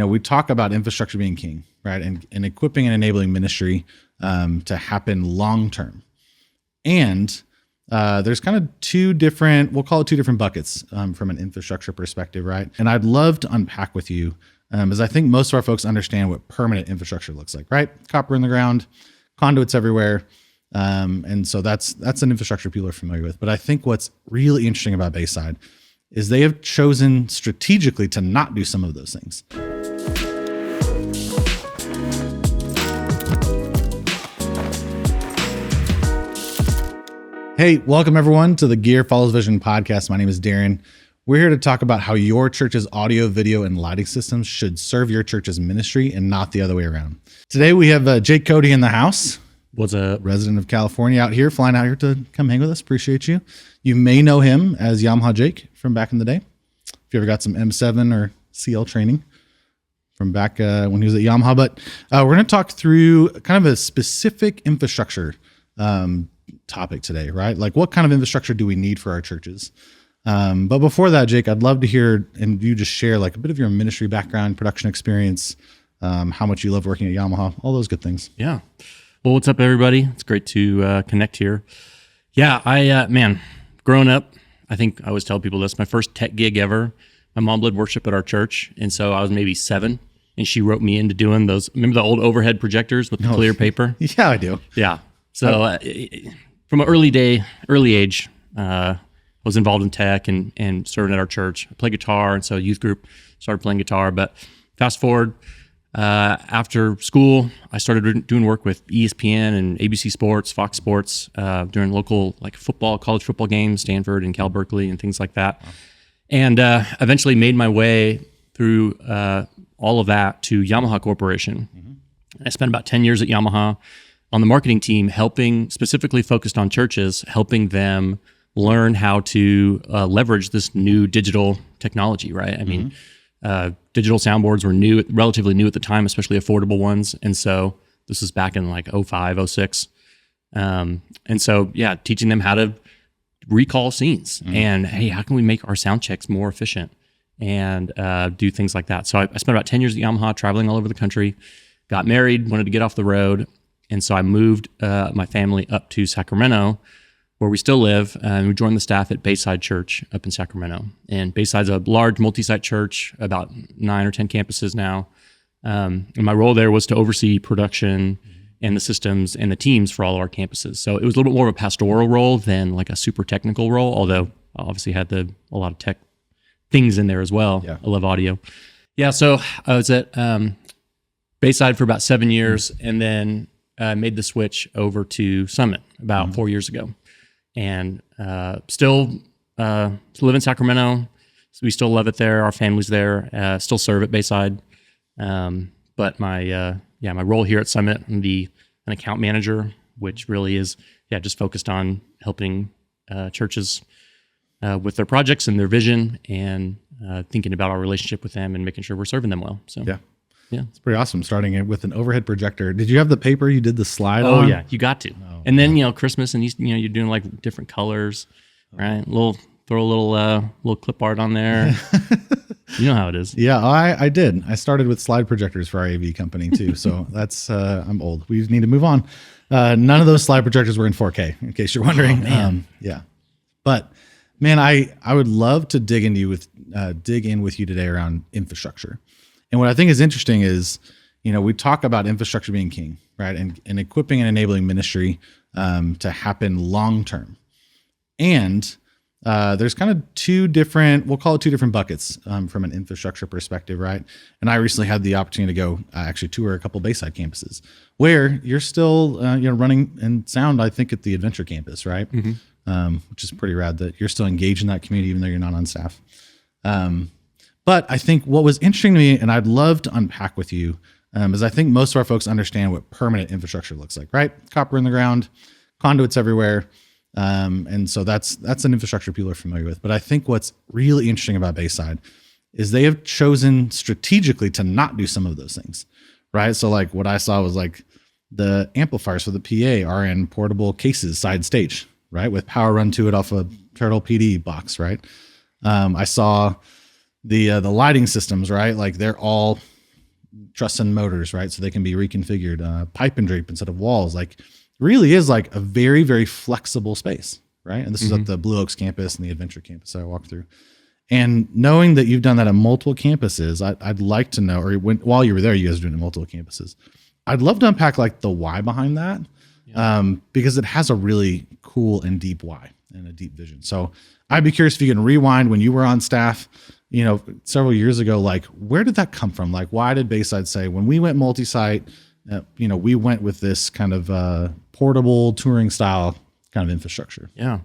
we talk about infrastructure being king, right? And equipping and enabling ministry to happen long-term. And there's kind of we'll call it two different buckets from an infrastructure perspective, right? And I'd love to unpack with you, as I think most of our folks understand what permanent infrastructure looks like, right? Copper in the ground, conduits everywhere. And so that's an infrastructure people are familiar with. But I think what's really interesting about Bayside is they have chosen strategically to not do some of those things. Hey, welcome everyone to the Gear Follows Vision podcast. My name is Deron. We're here to talk about how your church's audio, video, and lighting systems should serve your church's ministry and not the other way around. Today we have Jake Cody in the house. What's up? Resident of California flying out here to come hang with us. Appreciate you. You may know him as Yamaha Jake from back in the day. If you ever got some M7 or CL training from back when he was at Yamaha. But we're going to talk through kind of a specific infrastructure topic today, right? Like what kind of infrastructure do we need for our churches? But before that, Jake, I'd love to hear and you just share like a bit of your ministry background, production experience, how much you love working at Yamaha, all those good things. Yeah. Well, what's up, everybody? It's great to connect here. Yeah, I growing up, I think I always tell people this, my first tech gig ever, my mom led worship at our church, and so I was maybe 7, and she wrote me into doing those, remember the old overhead projectors with the clear paper? Yeah, I do. Yeah. So from an early age, I was involved in tech and serving at our church. I played guitar, and so youth group started playing guitar, but fast forward, after school, I started doing work with ESPN and ABC Sports, Fox Sports, during local like college football games, Stanford and Cal Berkeley and things like that. Wow. And eventually made my way through all of that to Yamaha Corporation. Mm-hmm. I spent about 10 years at Yamaha on the marketing team, specifically focused on churches, helping them learn how to leverage this new digital technology, right? I mean, digital soundboards were relatively new at the time, especially affordable ones. And so this was back in like 05, 06. And so, yeah, teaching them how to recall scenes and, hey, how can we make our sound checks more efficient and do things like that. So I spent about 10 years at Yamaha, traveling all over the country, got married, wanted to get off the road. And so I moved my family up to Sacramento, where we still live, and we joined the staff at Bayside Church up in Sacramento. And Bayside's a large multi-site church, about 9 or 10 campuses now. And my role there was to oversee production and the systems and the teams for all of our campuses. So it was a little bit more of a pastoral role than like a super technical role, although I obviously had a lot of tech things in there as well. Yeah. I love audio. Yeah, so I was at Bayside for about 7 years, and then made the switch over to Summit about 4 years ago. And still live in Sacramento. So we still love it there. Our family's there. Still serve at Bayside. But my role here at Summit, I'm an account manager, which really is just focused on helping churches with their projects and their vision, and thinking about our relationship with them and making sure we're serving them well. So yeah, it's pretty awesome. Starting it with an overhead projector. Did you have the paper you did the slide on? Oh yeah, you got to. Oh, and then Christmas, and you're doing like different colors, right? Throw a little clip art on there. You know how it is. Yeah, I did. I started with slide projectors for our AV company too. So that's I'm old. We need to move on. None of those slide projectors were in 4K, in case you're wondering. Oh, man. But man, I would love to dig in with you today around infrastructure. And what I think is interesting is, we talk about infrastructure being king, right? And equipping and enabling ministry to happen long-term. And there's kind of we'll call it two different buckets from an infrastructure perspective, right? And I recently had the opportunity to go actually tour a couple Bayside campuses where you're still, running and sound, I think, at the Adventure campus, right? Mm-hmm. Which is pretty rad that you're still engaged in that community, even though you're not on staff. But I think what was interesting to me, and I'd love to unpack with you, is I think most of our folks understand what permanent infrastructure looks like, right? Copper in the ground, conduits everywhere. And so that's an infrastructure people are familiar with. But I think what's really interesting about Bayside is they have chosen strategically to not do some of those things, right? So like what I saw was like the amplifiers for the PA are in portable cases side stage, right? With power run to it off a Turtle PD box, right? I saw the lighting systems, right? Like they're all truss and motors, right? So they can be reconfigured, pipe and drape instead of walls. Like really is like a very, very flexible space, right? And this is at the Blue Oaks campus and the Adventure campus that I walked through. And knowing that you've done that at multiple campuses, I'd like to know, or while you were there, you guys were doing it at multiple campuses. I'd love to unpack like the why behind that, because it has a really cool and deep why and a deep vision. So I'd be curious if you can rewind when you were on staff, several years ago, like where did that come from? Like why did Bayside say when we went multi-site, we went with this kind of portable touring style kind of infrastructure? Yeah,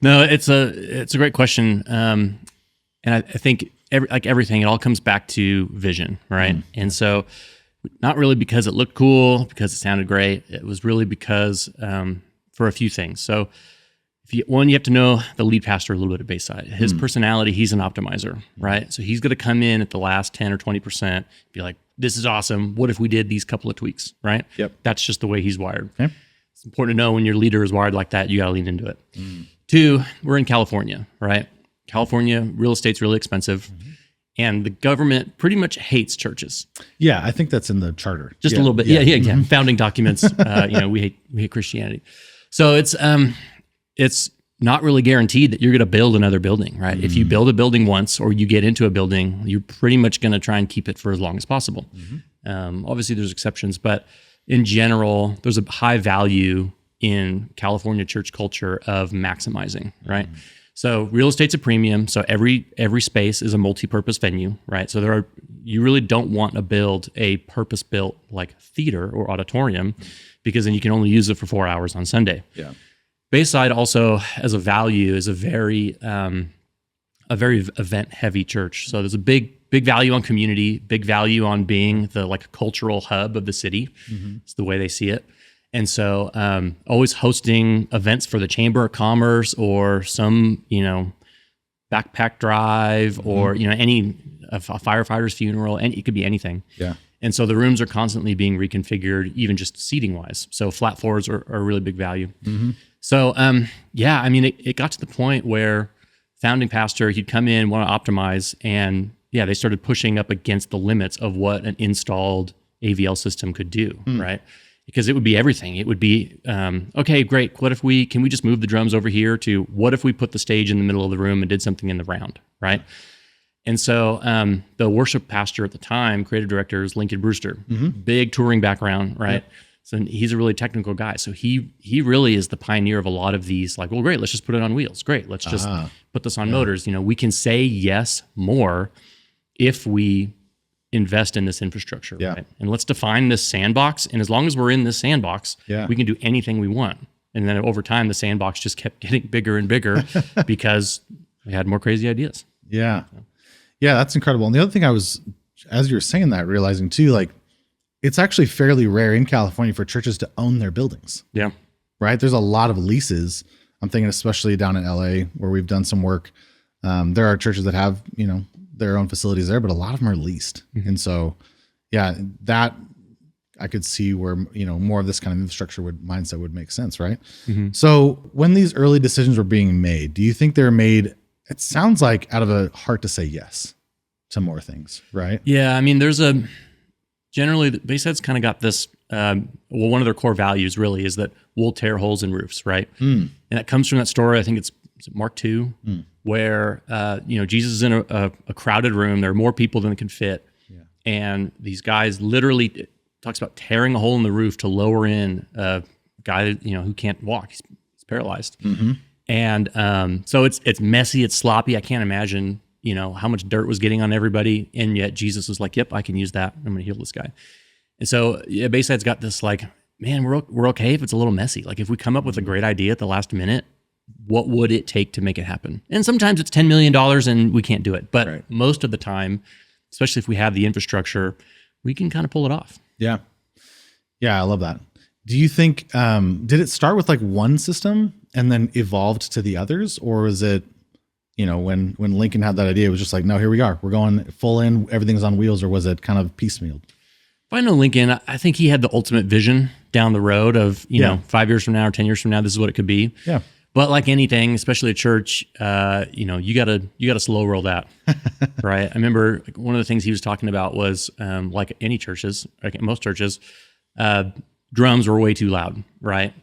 no, it's a great question. And I think everything, it all comes back to vision, right? And so not really because it looked cool, because it sounded great. It was really because for a few things. So you have to know the lead pastor a little bit at Bayside. His personality, he's an optimizer, right? So he's going to come in at the last 10 or 20%, be like, this is awesome. What if we did these couple of tweaks, right? Yep. That's just the way he's wired. Okay. It's important to know when your leader is wired like that, you got to lean into it. 2, we're in California, right? California, real estate's really expensive. And the government pretty much hates churches. Yeah, I think that's in the charter. Just a little bit. Yeah. Founding documents. We hate Christianity. So it's not really guaranteed that you're going to build another building, right? If you build a building once or you get into a building, you're pretty much going to try and keep it for as long as possible. Obviously, there's exceptions, but in general, there's a high value in California church culture of maximizing, right? So real estate's a premium. So every space is a multi-purpose venue, right? So you really don't want to build a purpose-built like theater or auditorium, because then you can only use it for 4 hours on Sunday. Yeah. Bayside also, as a value, is a very event-heavy church. So there's a big value on community, big value on being the like cultural hub of the city. It's the way they see it. And so always hosting events for the Chamber of Commerce or some, backpack drive or, any a firefighter's funeral, and it could be anything. Yeah. And so the rooms are constantly being reconfigured, even just seating wise. So flat floors are a really big value. So, it got to the point where founding pastor, he'd come in, want to optimize, and they started pushing up against the limits of what an installed AVL system could do, right? Because it would be everything. It would be, okay, great. Can we just move the drums over here to what if we put the stage in the middle of the room and did something in the round, right? And so the worship pastor at the time, creative director, is Lincoln Brewster, big touring background, right? Yep. So he's a really technical guy. So he really is the pioneer of a lot of these, like, well, great, let's just put it on wheels. Great, let's just put this on motors. We can say yes more if we invest in this infrastructure, right? And let's define this sandbox. And as long as we're in this sandbox, we can do anything we want. And then over time, the sandbox just kept getting bigger and bigger because we had more crazy ideas. Yeah. Yeah, that's incredible. And the other thing I was, as you were saying that, realizing too, like, it's actually fairly rare in California for churches to own their buildings. Yeah. Right? There's a lot of leases. I'm thinking especially down in LA where we've done some work. There are churches that have, their own facilities there, but a lot of them are leased. And so, that I could see where, more of this kind of infrastructure mindset would make sense, right? So when these early decisions were being made, do you think they're made, it sounds like out of a heart to say yes to more things, right? Yeah. Generally, Bayside's kind of got this, one of their core values really is that we'll tear holes in roofs, right? And that comes from that story, I think it's Mark 2, where, Jesus is in a crowded room. There are more people than can fit. Yeah. And these guys literally talks about tearing a hole in the roof to lower in a guy, who can't walk. He's paralyzed. And so it's messy, it's sloppy. I can't imagine, how much dirt was getting on everybody. And yet Jesus was like, yep, I can use that. I'm going to heal this guy. And so Bayside's got this like, man, we're okay if it's a little messy. Like if we come up with a great idea at the last minute, what would it take to make it happen? And sometimes it's $10 million and we can't do it. But most of the time, especially if we have the infrastructure, we can kind of pull it off. Yeah. Yeah, I love that. Do you think, did it start with like one system and then evolved to the others? Or was it, when Lincoln had that idea, it was just like, no, here we are. We're going full in, everything's on wheels, or was it kind of piecemealed? If I know Lincoln, I think he had the ultimate vision down the road of, 5 years from now or 10 years from now, this is what it could be. Yeah. But like anything, especially a church, you gotta slow roll that, right? I remember one of the things he was talking about was like any churches, like most churches, drums were way too loud, right?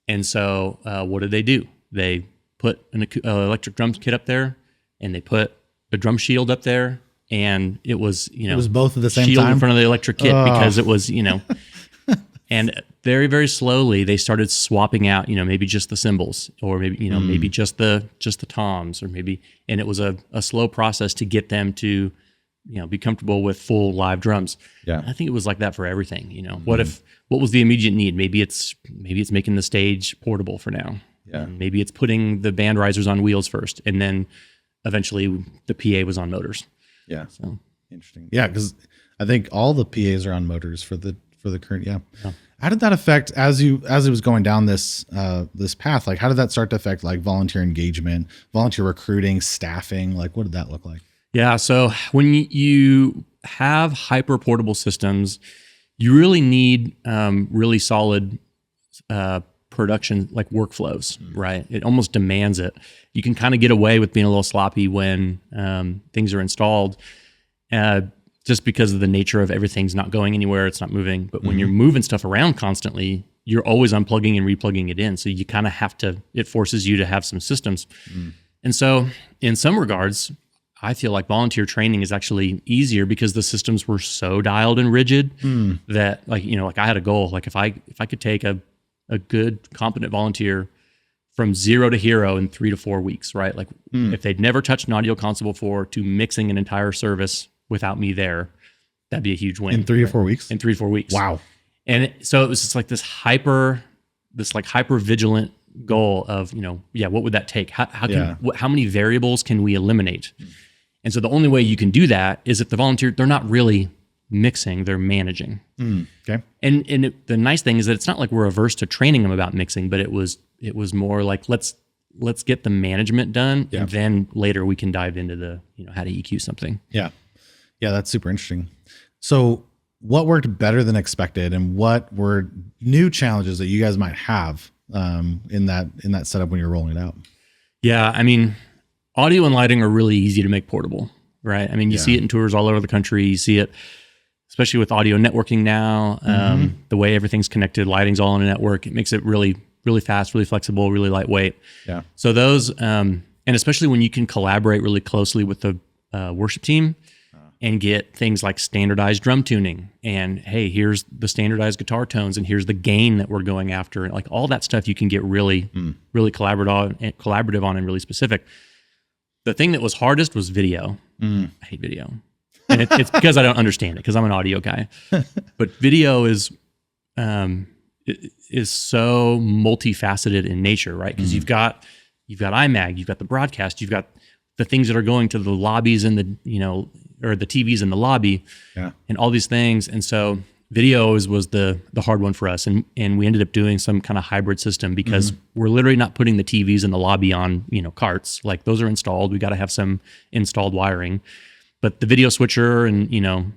And so what did they do? They put an electric drum kit up there, and they put a drum shield up there, and it was it was both at the same shield time in front of the electric kit because it was And very, very slowly they started swapping out, maybe just the cymbals, or maybe, maybe just the toms, or maybe, and it was a slow process to get them to, be comfortable with full live drums. Yeah. I think it was like that for everything. What was the immediate need? Maybe it's making the stage portable for now. Yeah. And maybe it's putting the band risers on wheels first, and then eventually the PA was on motors. Yeah. So interesting. Yeah. Cause I think all the PAs are on motors for the current. Yeah. How did that affect as it was going down this path? Like, how did that start to affect like volunteer engagement, volunteer recruiting, staffing? Like, what did that look like? Yeah. So when you have hyper portable systems, you really need really solid production like workflows, right? It almost demands it. You can kind of get away with being a little sloppy when things are installed. Just because of the nature of everything's not going anywhere, it's not moving. But when you're moving stuff around constantly, you're always unplugging and replugging it in. So you kind of have to, it forces you to have some systems. And so in some regards, I feel like volunteer training is actually easier because the systems were so dialed and rigid that like I had a goal. Like if I could take a good, competent volunteer from 0 to hero in 3 to 4 weeks, right? Like if they'd never touched an audio console before to mixing an entire service without me there, that'd be a huge win. In 3 or 4 weeks? In 3 to 4 weeks. Wow. And so it was just like this hyper vigilant goal of, what would that take? How many variables can we eliminate? And so the only way you can do that is if the volunteer, they're not really mixing, they're managing. Okay. And the nice thing is that it's not like we're averse to training them about mixing, but it was more like, let's get the management done. And then later we can dive into the, how to EQ something. Yeah. Yeah, that's super interesting. So what worked better than expected, and what were new challenges that you guys might have in that setup when you're rolling it out? Yeah, I mean, audio and lighting are really easy to make portable, right? I mean, you see it in tours all over the country. You see it, especially with audio networking now, the way everything's connected, lighting's all on a network. It makes it really, really fast, really flexible, really lightweight. Yeah. So those, and especially when you can collaborate really closely with the worship team, and get things like standardized drum tuning, and hey, here's the standardized guitar tones, and here's the gain that we're going after. Like all that stuff you can get really, really collaborative on and really specific. The thing that was hardest was video. I hate video. And it's because I don't understand it, because I'm an audio guy. But video is so multifaceted in nature, right? Because you've got iMag, you've got the broadcast, you've got the things that are going to the lobbies and the, or the TVs in the lobby, and all these things. And so video was the hard one for us. And we ended up doing some kind of hybrid system because we're literally not putting the TVs in the lobby on, carts. Like those are installed. We got to have some installed wiring. But the video switcher and,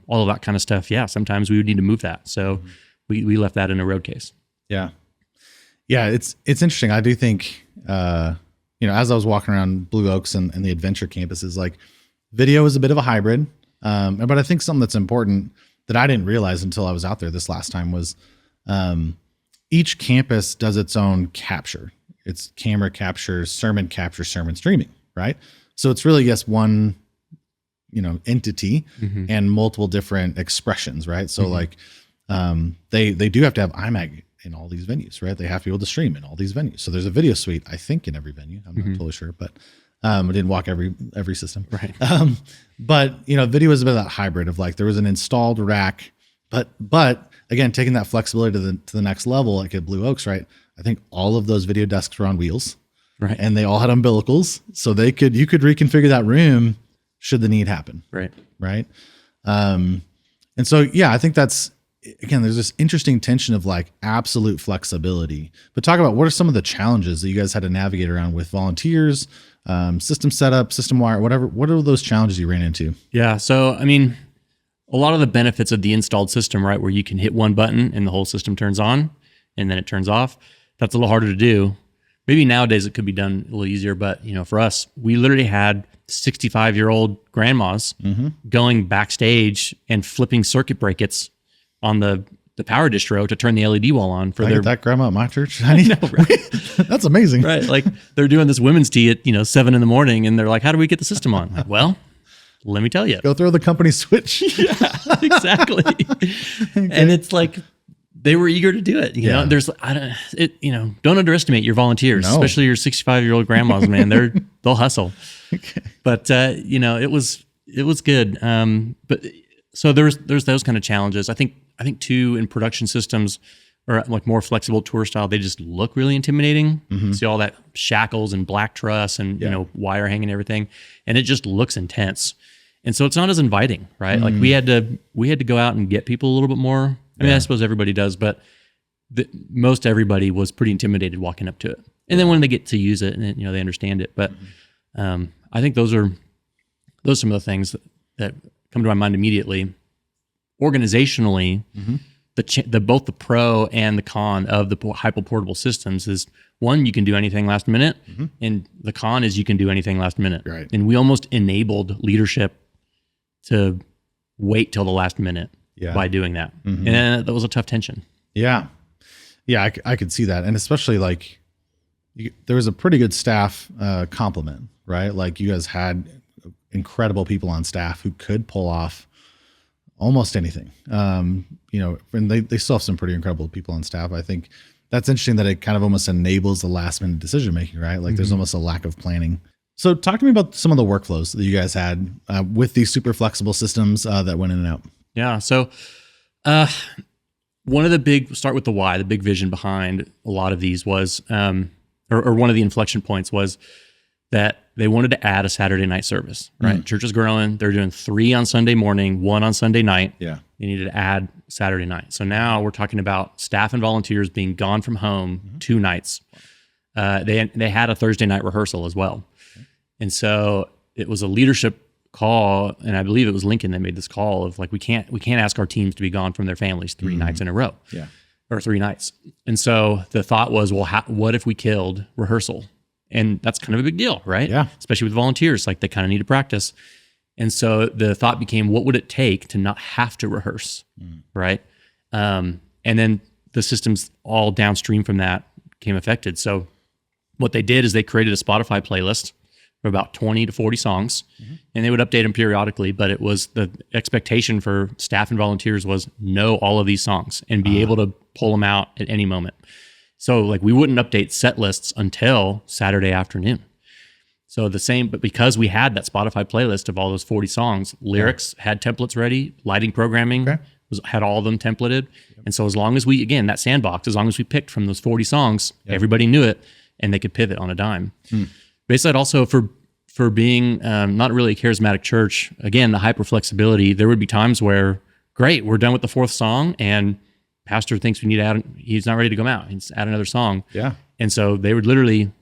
all of that kind of stuff, sometimes we would need to move that. So we left that in a road case. Yeah. Yeah, it's interesting. I do think, as I was walking around Blue Oaks and the adventure campuses, like video is a bit of a hybrid. But I think something that's important that I didn't realize until I was out there this last time was each campus does its own capture. It's camera capture, sermon streaming, right? So it's really, yes, one, entity and multiple different expressions, right? So like they do have to have iMag in all these venues, right? They have to be able to stream in all these venues. So there's a video suite, I think, in every venue. I'm not totally sure, but I didn't walk every system. Right. But video is a bit of that hybrid of like there was an installed rack, but again, taking that flexibility to the next level, like at Blue Oaks, right? I think all of those video desks were on wheels, right? And they all had umbilicals, so you could reconfigure that room should the need happen, right? Right. And so I think that's, again, there's this interesting tension of like absolute flexibility. But talk about what are some of the challenges that you guys had to navigate around with volunteers, system setup, system wire, whatever. What are those challenges you ran into? Yeah. So, I mean, a lot of the benefits of the installed system, right, where you can hit one button and the whole system turns on and then it turns off, that's a little harder to do. maybe nowadays it could be done a little easier, but for us, we literally had 65-year-old grandmas going backstage and flipping circuit breakers on the power distro to turn the LED wall on for Get that grandma at my church. I know, right? That's amazing. Right. Like they're doing this women's tea at 7 a.m. and they're like, how do we get the system on? Like, well, let me tell you. Go throw the company switch. Yeah, exactly. And it's like they were eager to do it. You know, don't underestimate your volunteers, especially your 65-year-old grandmas, man. They'll hustle. Okay. But it was good. But so there's those kind of challenges. I think too, in production systems or like more flexible tour style, they just look really intimidating. See all that shackles and black truss and wire hanging and everything, and it just looks intense. And so it's not as inviting, right? Like we had to go out and get people a little bit more. I mean, I suppose everybody does, but most everybody was pretty intimidated walking up to it. And then when they get to use it and they understand it, but I think those are some of the things that come to my mind immediately. Organizationally, both the pro and the con of the hyperportable systems is, one, you can do anything last minute, and the con is you can do anything last minute. Right. And we almost enabled leadership to wait till the last minute by doing that. And that was a tough tension. Yeah. Yeah, I could see that. And especially like there was a pretty good staff complement, right? Like you guys had incredible people on staff who could pull off almost anything. And they still have some pretty incredible people on staff. I think that's interesting that it kind of almost enables the last minute decision making, right? Like there's almost a lack of planning. So talk to me about some of the workflows that you guys had with these super flexible systems that went in and out. Yeah. So one of the start with the why, the big vision behind a lot of these was, or one of the inflection points was that they wanted to add a Saturday night service, right? Church is growing. They're doing 3 on Sunday morning, 1 on Sunday night. Yeah. They needed to add Saturday night. So now we're talking about staff and volunteers being gone from home 2 nights. They had a Thursday night rehearsal as well. Okay. And so it was a leadership call, and I believe it was Lincoln that made this call of like, we can't ask our teams to be gone from their families 3 nights in a row. Yeah. Or 3 nights. And so the thought was, well, what if we killed rehearsal? And that's kind of a big deal, right? Yeah. Especially with volunteers, like they kind of need to practice. And so the thought became, what would it take to not have to rehearse, right? And then the systems all downstream from that came affected. So what they did is they created a Spotify playlist for about 20 to 40 songs, and they would update them periodically, but it was the expectation for staff and volunteers was know all of these songs and be able to pull them out at any moment. So like we wouldn't update set lists until Saturday afternoon. So but because we had that Spotify playlist of all those 40 songs, lyrics had templates ready, lighting programming had all of them templated. And so as long as that sandbox, as long as we picked from those 40 songs, everybody knew it and they could pivot on a dime. Bayside also for being not really a charismatic church, again, the hyper flexibility, there would be times where, great, we're done with the 4th song and pastor thinks we need to add, he's not ready to come out. He's add another song. Yeah. And so they would literally,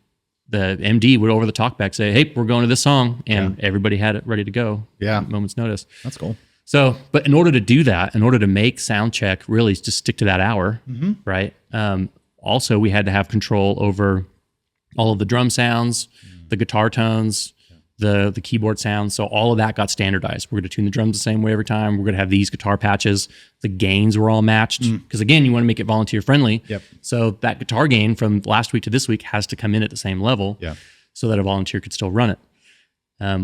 the MD would over the talkback say, hey, we're going to this song. And everybody had it ready to go. Yeah. At a moment's notice. That's cool. So, but in order to do that, in order to make sound check really just stick to that hour, right? Also, we had to have control over all of the drum sounds, the guitar tones, the keyboard sounds. So all of that got standardized. We're going to tune the drums the same way every time. We're going to have these guitar patches. The gains were all matched because again, you want to make it volunteer friendly. Yep. So that guitar gain from last week to this week has to come in at the same level so that a volunteer could still run it.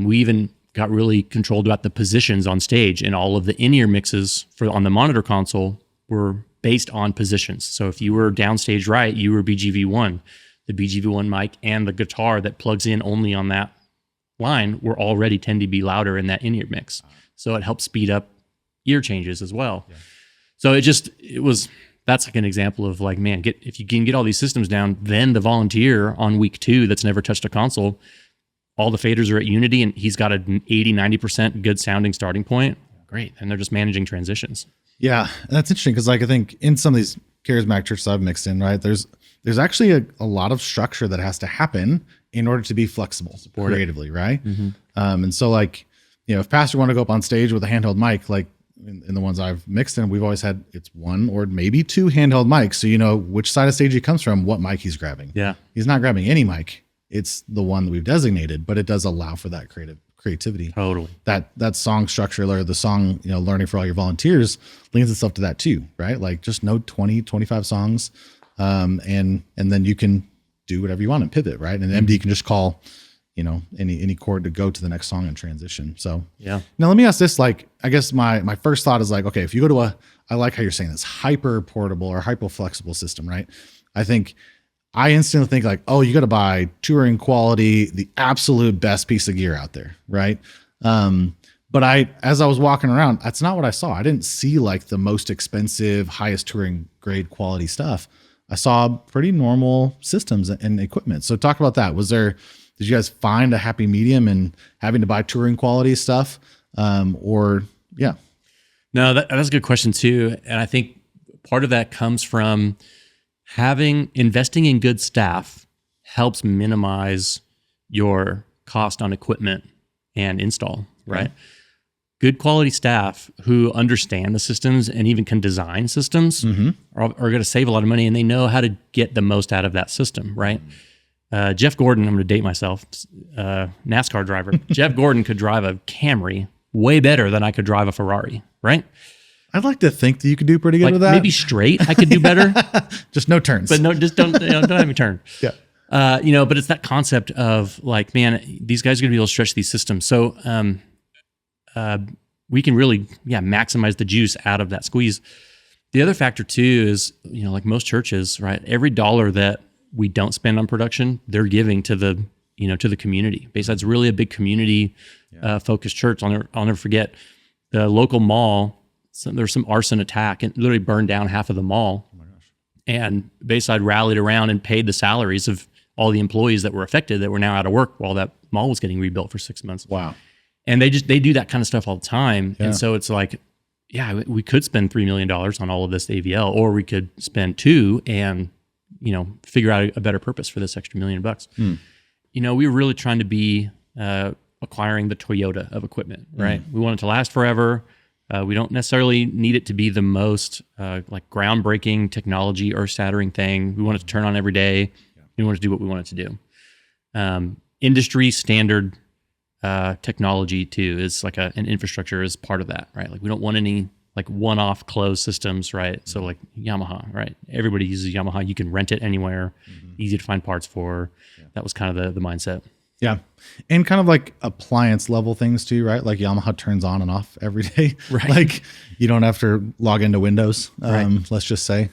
We even got really controlled about the positions on stage, and all of the in-ear mixes on the monitor console were based on positions. So if you were downstage right, you were BGV1. The BGV1 mic and the guitar that plugs in only on that line were already 10 dB louder in that in-ear mix. So it helps speed up ear changes as well. Yeah. So that's like an example of like, man, if you can get all these systems down, then the volunteer on week 2 that's never touched a console, all the faders are at unity and he's got an 80, 90% good sounding starting point. Great. And they're just managing transitions. Yeah. That's interesting because like I think in some of these charismatic churches I've mixed in, right, there's actually a lot of structure that has to happen in order to be flexible creatively, right? And so like, if pastor want to go up on stage with a handheld mic, like in the ones I've mixed in, we've always had it's one or maybe two handheld mics. So you know which side of stage he comes from, what mic he's grabbing. Yeah. He's not grabbing any mic. It's the one that we've designated, but it does allow for that creativity. Totally. That song structure or the song, you know, learning for all your volunteers lends itself to that too, right? Like just know 20, 25 songs. And then you can do whatever you want and pivot, right? And MD can just call, you know, any chord to go to the next song and transition. So yeah. Now let me ask this, like, I guess my first thought is like, okay, if you go to I like how you're saying this hyper portable or hyper flexible system, right? I instantly think like, oh, you got to buy touring quality, the absolute best piece of gear out there. Right. But as I was walking around, that's not what I saw. I didn't see like the most expensive, highest touring grade quality stuff. I saw pretty normal systems and equipment. So talk about that. Did you guys find a happy medium in having to buy touring quality stuff? Yeah. No, that's a good question too. And I think part of that comes from investing in good staff helps minimize your cost on equipment and install, right? Good quality staff who understand the systems and even can design systems are going to save a lot of money, and they know how to get the most out of that system, right? Jeff Gordon, I'm going to date myself, NASCAR driver. Jeff Gordon could drive a Camry way better than I could drive a Ferrari, right? I'd like to think that you could do pretty good with that. Maybe straight I could do better. Just no turns. But no, just don't have me turn. Yeah. But it's that concept of like, man, these guys are going to be able to stretch these systems. So we can really, maximize the juice out of that squeeze. The other factor too is, like most churches, right? Every dollar that we don't spend on production, they're giving to the community. Bayside's really a big community focused church. I'll never forget the local mall. There's some arson attack and literally burned down half of the mall. Oh my gosh. And Bayside rallied around and paid the salaries of all the employees that were affected that were now out of work while that mall was getting rebuilt for 6 months. Wow. And they do that kind of stuff all the time. Yeah. And so it's like, we could spend $3 million on all of this AVL, or we could spend $2 and, figure out a better purpose for this extra $1 million. We were really trying to be acquiring the Toyota of equipment, right? We want it to last forever. We don't necessarily need it to be the most like groundbreaking technology or shattering thing. We want it to turn on every day. We want it to do what we want it to do. Industry standard technology too is like an infrastructure is part of that, right? Like we don't want any like one-off closed systems, right? So like Yamaha, right? Everybody uses Yamaha. You can rent it anywhere, easy to find parts for. That was kind of the mindset. Yeah. And kind of like appliance level things too, right? Like Yamaha turns on and off every day. Right. Like you don't have to log into Windows. Right. Let's just say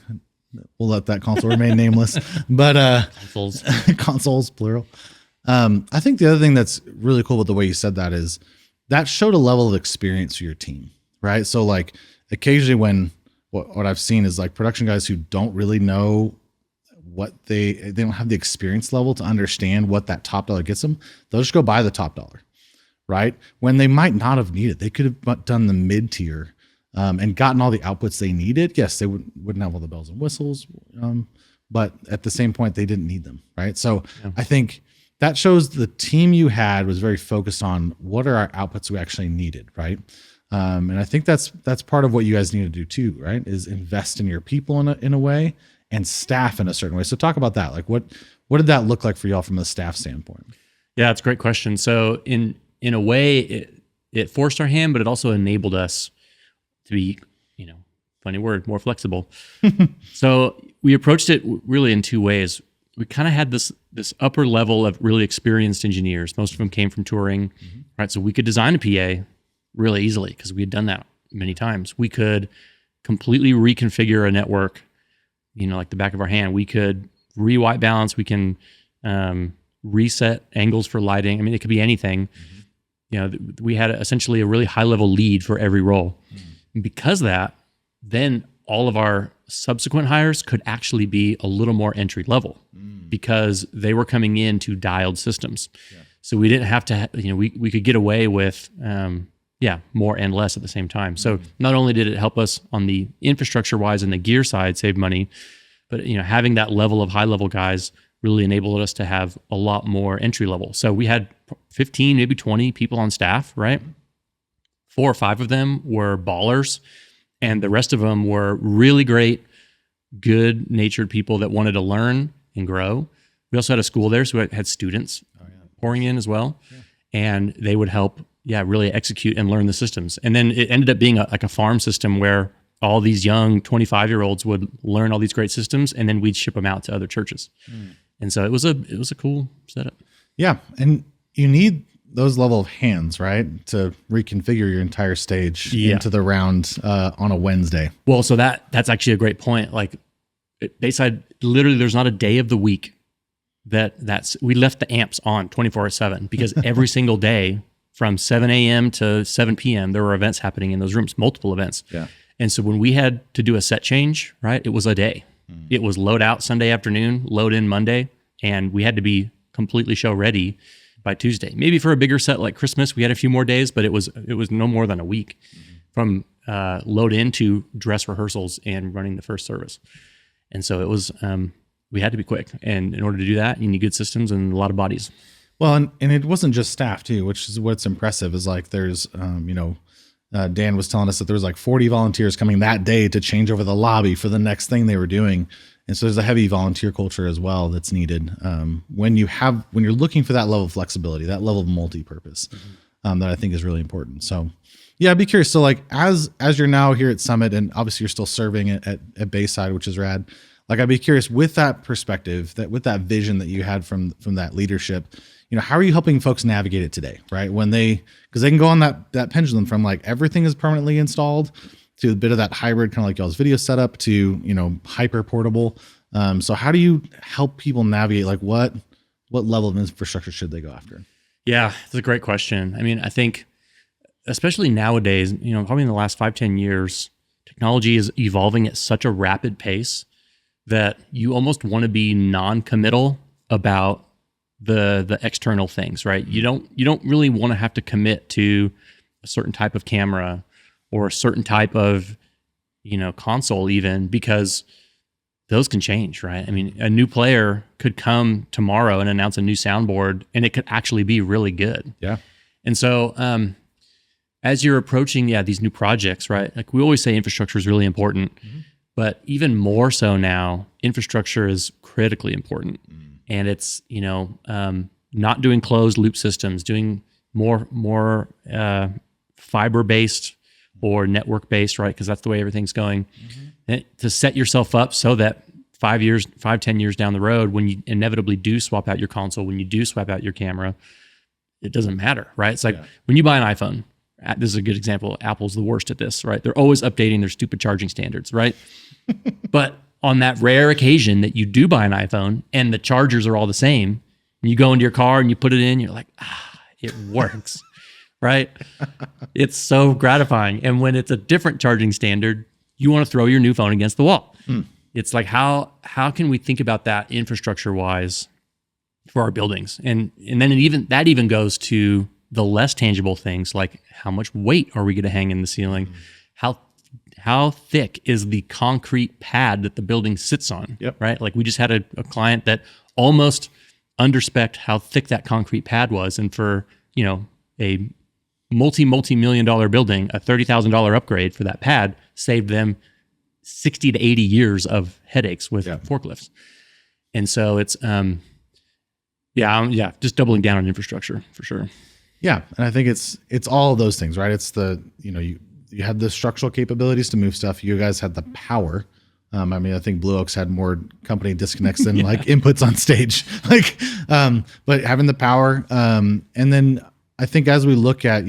we'll let that console remain nameless, but consoles plural. I think the other thing that's really cool with the way you said that is that showed a level of experience for your team, right? So like occasionally when what I've seen is like production guys who don't really know what they don't have the experience level to understand what that top dollar gets them. They'll just go buy the top dollar, right? When they might not have needed, they could have done the mid tier and gotten all the outputs they needed. Yes, they wouldn't have all the bells and whistles, but at the same point, they didn't need them, right? So I think that shows the team you had was very focused on what are our outputs we actually needed, right? And I think that's part of what you guys need to do too, right? Is invest in your people in a way and staff in a certain way. So talk about that. Like what did that look like for y'all from a staff standpoint? Yeah, it's a great question. So in a way, it forced our hand, but it also enabled us to be, funny word, more flexible. So we approached it really in two ways. We kind of had this upper level of really experienced engineers. Most of them came from touring, right? So we could design a PA really easily because we had done that many times. We could completely reconfigure a network, like the back of our hand. We could re-white balance. We can reset angles for lighting. I mean, it could be anything. We had essentially a really high level lead for every role. And because of that, then all of our subsequent hires could actually be a little more entry level because they were coming into dialed systems. Yeah. So we didn't have to, we could get away with, more and less at the same time. So not only did it help us on the infrastructure wise and the gear side save money, but having that level of high level guys really enabled us to have a lot more entry level. So we had 15, maybe 20 people on staff, right? 4 or 5 of them were ballers, and the rest of them were really great, good natured people that wanted to learn and grow. We also had a school there, so we had students pouring in as well, and they would help, really execute and learn the systems. And then it ended up being like a farm system where all these young 25-year-olds would learn all these great systems, and then we'd ship them out to other churches. And so it was a cool setup. Yeah, and you need those level of hands, right, to reconfigure your entire stage into the round on a Wednesday. Well, so that's actually a great point. Like Bayside, literally, there's not a day of the week we left the amps on 24/7 because every single day from 7 a.m. to 7 p.m. there were events happening in those rooms, multiple events. Yeah. And so when we had to do a set change, right, it was a day. It was load out Sunday afternoon, load in Monday, and we had to be completely show ready by Tuesday. Maybe for a bigger set like Christmas, we had a few more days, but it was no more than a week from load in to dress rehearsals and running the first service. And so it was, we had to be quick. And in order to do that, you need good systems and a lot of bodies. Well, and it wasn't just staff too, which is what's impressive is like there's, Dan was telling us that there was like 40 volunteers coming that day to change over the lobby for the next thing they were doing. And so there's a heavy volunteer culture as well that's needed when you're looking for that level of flexibility, that level of multi-purpose that I think is really important. So yeah, I'd be curious. So like as you're now here at Summit, and obviously you're still serving at Bayside, which is rad. Like I'd be curious with that perspective, with that vision that you had from that leadership, how are you helping folks navigate it today, right? Because they can go on that pendulum from like everything is permanently installed to a bit of that hybrid, kind of like y'all's video setup to, hyper portable. So how do you help people navigate like what level of infrastructure should they go after? Yeah, that's a great question. I mean, I think especially nowadays, probably in the last 5-10 years, technology is evolving at such a rapid pace that you almost want to be non-committal about the external things, right? You don't really want to have to commit to a certain type of camera or a certain type of, console even, because those can change, right? I mean, a new player could come tomorrow and announce a new soundboard and it could actually be really good. Yeah. And so as you're approaching, these new projects, right? Like we always say infrastructure is really important, but even more so now, infrastructure is critically important. And it's, not doing closed loop systems, doing more fiber-based or network-based, right? Because that's the way everything's going. And to set yourself up so that 5-10 years down the road, when you inevitably do swap out your console, when you do swap out your camera, it doesn't matter, right? It's like when you buy an iPhone, this is a good example. Apple's the worst at this, right? They're always updating their stupid charging standards, right? But on that rare occasion that you do buy an iPhone and the chargers are all the same, and you go into your car and you put it in, you're like, it works, right? It's so gratifying. And when it's a different charging standard, you want to throw your new phone against the wall. It's like, how can we think about that infrastructure-wise for our buildings? And then that even goes to the less tangible things, like how much weight are we going to hang in the ceiling? How thick is the concrete pad that the building sits on, right? Like we just had a client that almost underspec'd how thick that concrete pad was. And for, a multi-million dollar building, a $30,000 upgrade for that pad saved them 60 to 80 years of headaches with forklifts. And so it's, just doubling down on infrastructure for sure. Yeah. And I think it's all of those things, right? It's you had the structural capabilities to move stuff. You guys had the power. I think Blue Oaks had more company disconnects than like inputs on stage, but having the power. And then I think as we look at,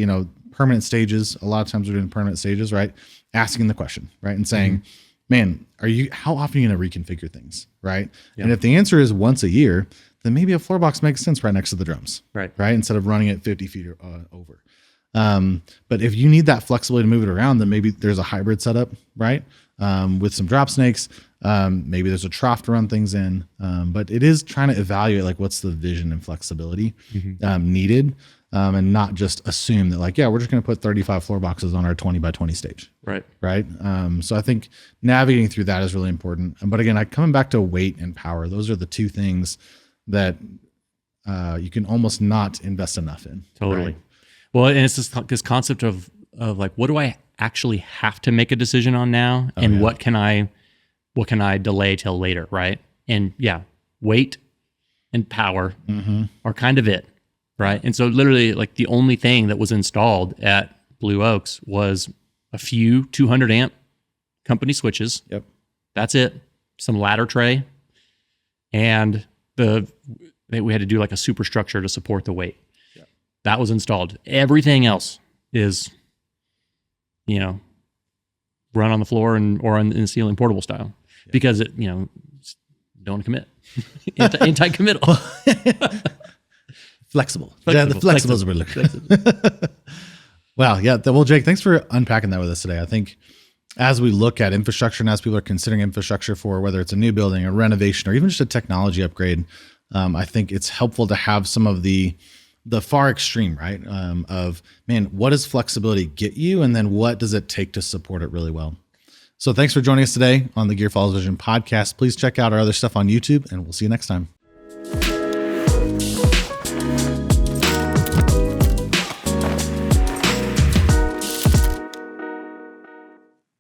permanent stages, a lot of times we're doing permanent stages, right? Asking the question, right? And saying, man, how often are you going to reconfigure things, right? And if the answer is once a year, then maybe a floor box makes sense right next to the drums, right? Instead of running it 50 feet over. But if you need that flexibility to move it around, then maybe there's a hybrid setup, right? With some drop snakes, maybe there's a trough to run things in. But it is trying to evaluate like what's the vision and flexibility needed, and not just assume that like, we're just going to put 35 floor boxes on our 20 by 20 stage. Right. So I think navigating through that is really important. But again, coming back to weight and power, those are the two things that you can almost not invest enough in. Totally. Right? Well, and it's this concept of like, what do I actually have to make a decision on now, and what can I delay till later, right? And weight and power are kind of it, right? And so literally, like, the only thing that was installed at Blue Oaks was a few 200 amp company switches. Yep. That's it. Some ladder tray, and we had to do like a superstructure to support the weight. Yep. That was installed. Everything else is, run on the floor or in the ceiling, portable style, because it, don't want to commit. Anti-committal. Flexible. Yeah, the flexibles we're looking at. Wow. Yeah. Well, Jake, thanks for unpacking that with us today. I think as we look at infrastructure and as people are considering infrastructure for whether it's a new building, a renovation, or even just a technology upgrade, I think it's helpful to have some of the far extreme, right? Of, man, what does flexibility get you? And then what does it take to support it really well? So thanks for joining us today on the Gear Follows Vision podcast. Please check out our other stuff on YouTube, and we'll see you next time.